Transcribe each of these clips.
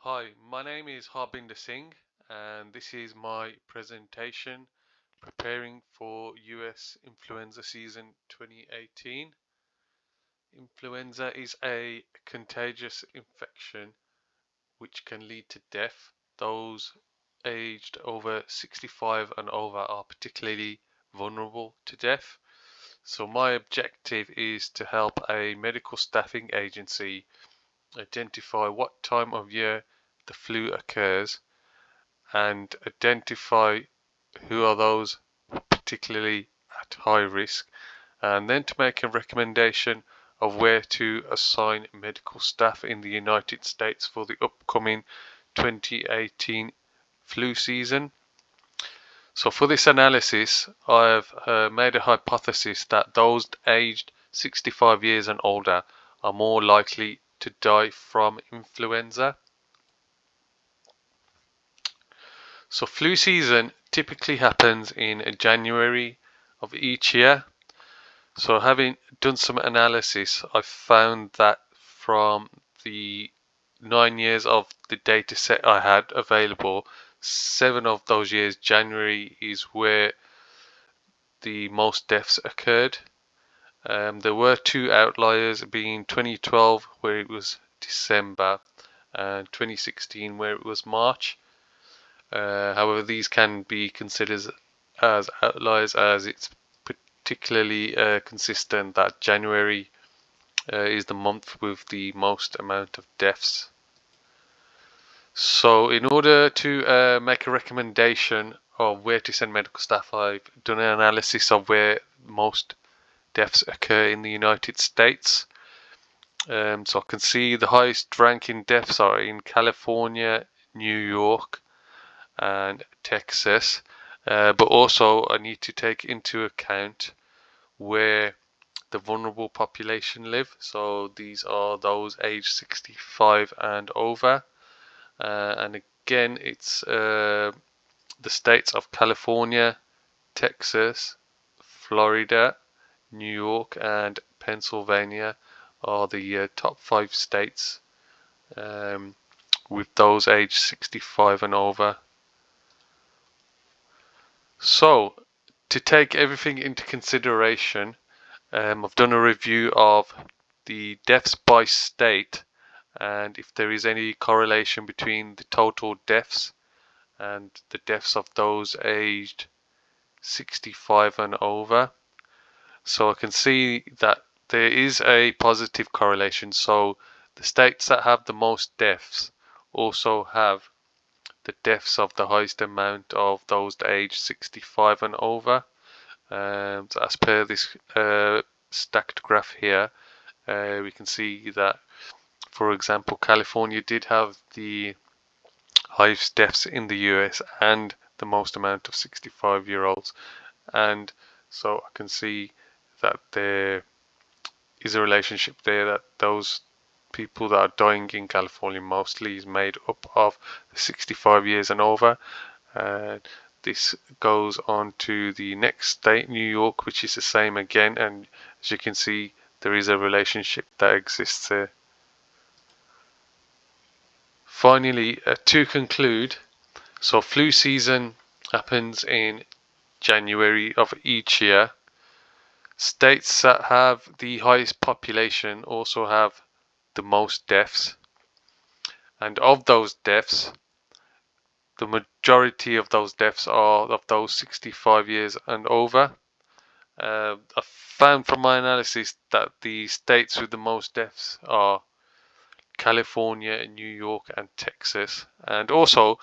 Hi, my name is Harbinder Singh, and this is my presentation preparing for US influenza season 2018. Influenza is a contagious infection which can lead to death. Those aged over 65 and over are particularly vulnerable to death. So my objective is to help a medical staffing agency identify what time of year the flu occurs and identify who are those particularly at high risk, and then to make a recommendation of where to assign medical staff in the United States for the upcoming 2018 flu season. So for this analysis, I've made a hypothesis that those aged 65 years and older are more likely to die from influenza. So flu season typically happens in January of each year. So having done some analysis, I found that from the 9 years of the data set I had available, 7 of those years, January is where the most deaths occurred. There were 2 outliers, being 2012 where it was December and 2016 where it was March. However, these can be considered as outliers, as it's particularly consistent that January is the month with the most amount of deaths. So in order to make a recommendation of where to send medical staff, I've done an analysis of where most deaths occur in the United States. So I can see the highest ranking deaths are in California, New York, and Texas, but also I need to take into account where the vulnerable population live. So these are those aged 65 and over, and again it's the states of California, Texas, Florida, New York, and Pennsylvania are the top 5 states with those aged 65 and over. So, to take everything into consideration, I've done a review of the deaths by state and if there is any correlation between the total deaths and the deaths of those aged 65 and over. So I can see that there is a positive correlation. So the states that have the most deaths also have the deaths of the highest amount of those aged 65 and over. So as per this stacked graph here, we can see that, for example, California did have the highest deaths in the US and the most amount of 65-year-olds. And so I can see that there is a relationship there, that those people that are dying in California mostly is made up of 65 years and over. This goes on to the next state, New York, which is the same again, and as you can see there is a relationship that exists there. Finally, to conclude, so flu season happens in January of each year. States that have the highest population also have the most deaths, and of those deaths, the majority of those deaths are of those 65 years and over. I found from my analysis that the states with the most deaths are California, New York, and Texas. And also,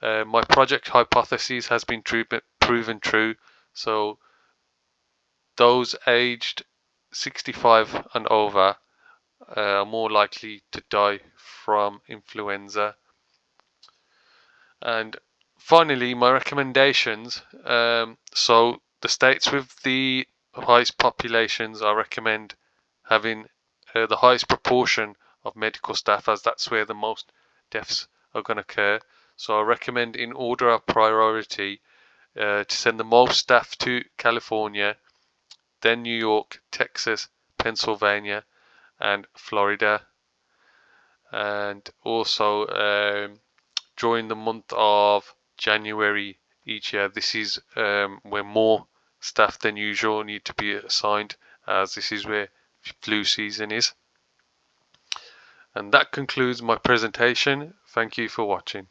my project hypothesis has been proven true. So those aged 65 and over are more likely to die from influenza. And finally, my recommendations. So the states with the highest populations, I recommend having the highest proportion of medical staff, as that's where the most deaths are going to occur. So I recommend, in order of priority, to send the most staff to California, then New York, Texas, Pennsylvania, and Florida. and also during the month of January each year, this is where more staff than usual need to be assigned, as this is where flu season is. And that concludes my presentation. Thank you for watching.